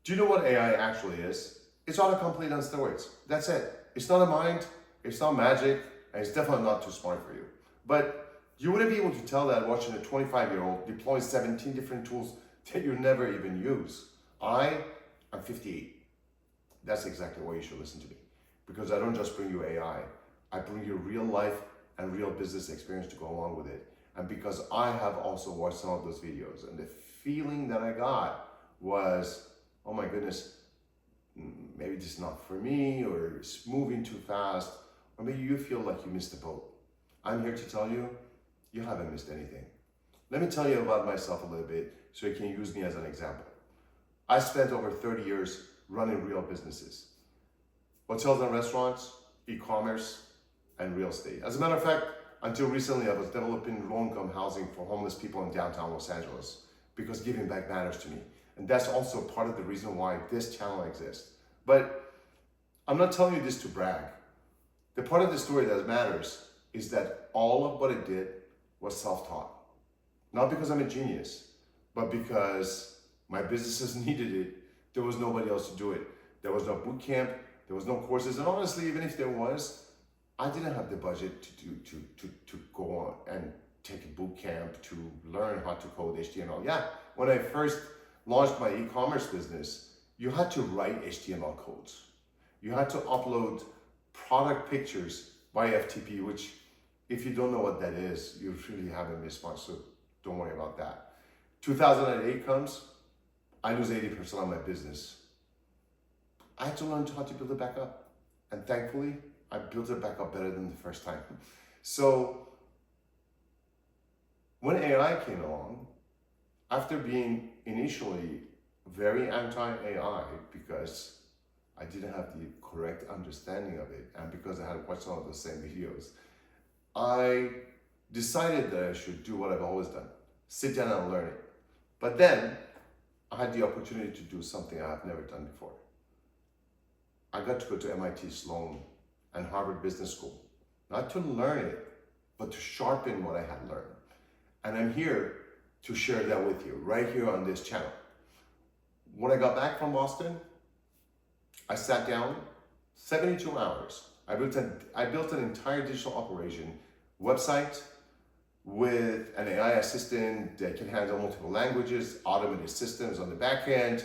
Do you know what AI actually is? It's autocomplete on steroids. That's it. It's not a mind, it's not magic, and it's definitely not too smart for you. But you wouldn't be able to tell that watching a 25-year-old deploy 17 different tools that you never even use. I'm 58. That's exactly why you should listen to me. Because I don't just bring you AI, I bring you real life and real business experience to go along with it. And because I have also watched some of those videos, and the feeling that I got was, oh my goodness, maybe this is not for me, or it's moving too fast, or maybe you feel like you missed the boat. I'm here to tell you, you haven't missed anything. Let me tell you about myself a little bit so you can use me as an example. I spent over 30 years running real businesses. Hotels and restaurants, e-commerce, and real estate. As a matter of fact, until recently, I was developing low-income housing for homeless people in downtown Los Angeles because giving back matters to me. And that's also part of the reason why this channel exists. But I'm not telling you this to brag. The part of the story that matters is that all of what I did was self-taught. Not because I'm a genius, but because my businesses needed it. There was nobody else to do it. There was no boot camp, there was no courses, and honestly, even if there was, I didn't have the budget to go on and take a boot camp to learn how to code HTML. Yeah, when I first launched my e-commerce business, you had to write HTML codes. You had to upload product pictures by FTP, which if you don't know what that is, you really haven't missed much, so don't worry about that. 2008 comes, I lose 80% of my business. I had to learn how to build it back up. And thankfully, I built it back up better than the first time. So when AI came along, after being initially very anti-AI because I didn't have the correct understanding of it, and because I had watched some of the same videos, I decided that I should do what I've always done, sit down and learn it. But then I had the opportunity to do something I have never done before. I got to go to MIT, Sloan, and Harvard Business School, not to learn it, but to sharpen what I had learned. And I'm here to share that with you, right here on this channel. When I got back from Boston, I sat down 72 hours. I built an entire digital operation website with an AI assistant that can handle multiple languages, automated systems on the back end,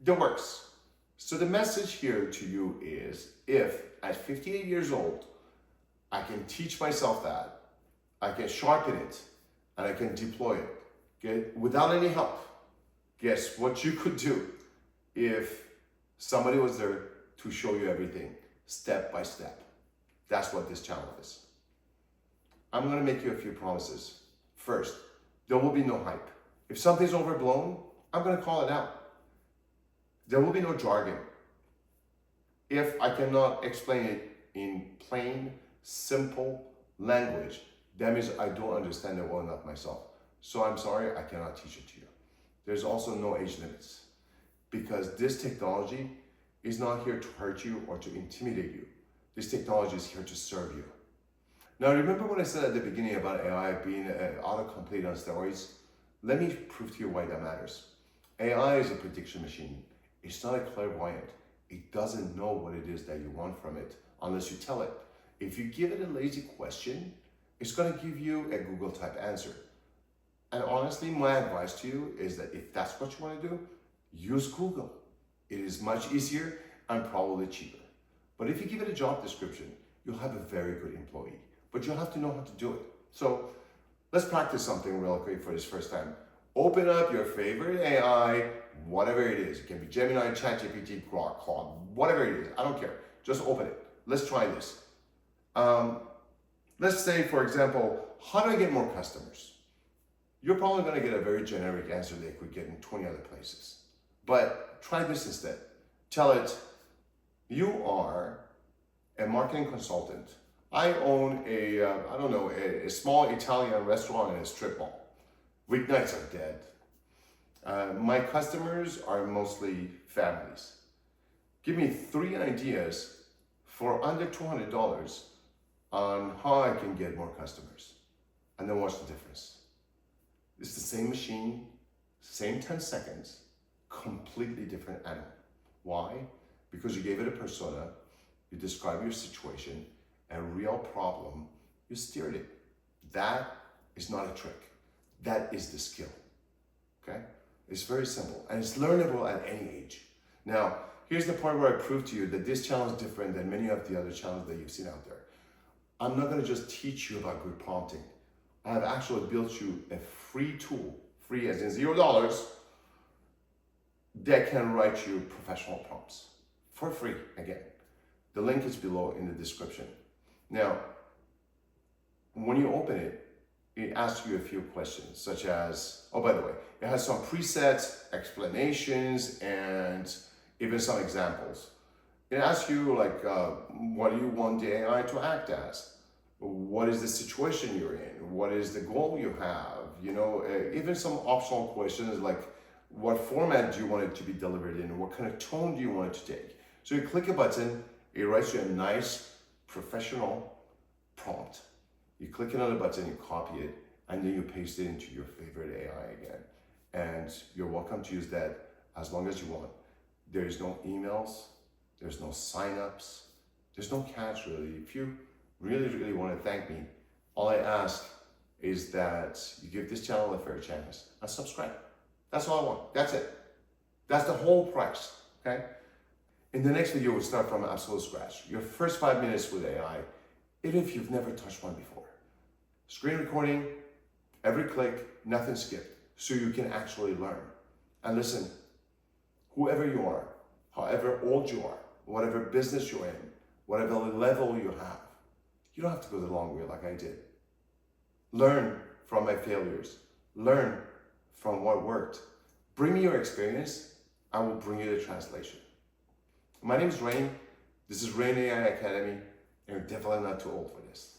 the works. So the message here to you is, if at 58 years old, I can teach myself that, I can sharpen it, and I can deploy it, okay, without any help, guess what you could do if somebody was there to show you everything, step by step. That's what this channel is. I'm gonna make you a few promises. First, there will be no hype. If something's overblown, I'm gonna call it out. There will be no jargon. If I cannot explain it in plain, simple language, that means I don't understand it well enough myself. So I'm sorry, I cannot teach it to you. There's also no age limits, because this technology is not here to hurt you or to intimidate you. This technology is here to serve you. Now, remember what I said at the beginning about AI being autocomplete on steroids? Let me prove to you why that matters. AI is a prediction machine. It's not a clairvoyant. It doesn't know what it is that you want from it unless you tell it. If you give it a lazy question, it's going to give you a Google type answer. And honestly, my advice to you is that if that's what you want to do, use Google. It is much easier and probably cheaper. But if you give it a job description, you'll have a very good employee. But you'll have to know how to do it. So let's practice something real quick for this first time. Open up your favorite AI, whatever it is. It can be Gemini, ChatGPT, Grok, Claude, whatever it is. I don't care. Just open it. Let's try this. Let's say, for example, how do I get more customers? You're probably going to get a very generic answer that you could get in 20 other places. But try this instead. Tell it, you are a marketing consultant. I own a small Italian restaurant and a strip mall. Weeknights are dead. My customers are mostly families. Give me 3 ideas for under $200 on how I can get more customers. And then watch the difference. It's the same machine, same 10 seconds, completely different animal. Why? Because you gave it a persona, you describe your situation, a real problem, you steered it. That is not a trick. That is the skill, okay? It's very simple, and it's learnable at any age. Now, here's the part where I prove to you that this channel is different than many of the other channels that you've seen out there. I'm not gonna just teach you about good prompting. I have actually built you a free tool, free as in $0, that can write you professional prompts for free, again. The link is below in the description. Now, when you open it, it asks you a few questions, such as, oh, by the way, it has some presets, explanations, and even some examples. It asks you, like, what do you want the AI to act as? What is the situation you're in? What is the goal you have? You know, even some optional questions like, what format do you want it to be delivered in? What kind of tone do you want it to take? So you click a button, it writes you a nice, professional prompt. You click another button, you copy it, and then you paste it into your favorite AI again. And you're welcome to use that as long as you want. There is no emails, there's no signups, there's no catch really. If you really want to thank me, all I ask is that you give this channel a fair chance and subscribe. That's all I want. That's it. That's the whole price, okay? In the next video, we'll start from absolute scratch. Your first 5 minutes with AI, even if you've never touched one before. Screen recording, every click, nothing skipped, so you can actually learn. And listen, whoever you are, however old you are, whatever business you're in, whatever level you have, you don't have to go the long way like I did. Learn from my failures. Learn from what worked. Bring me your experience, I will bring you the translation. My name is Rain. This is Rain AI Academy, and you're definitely not too old for this.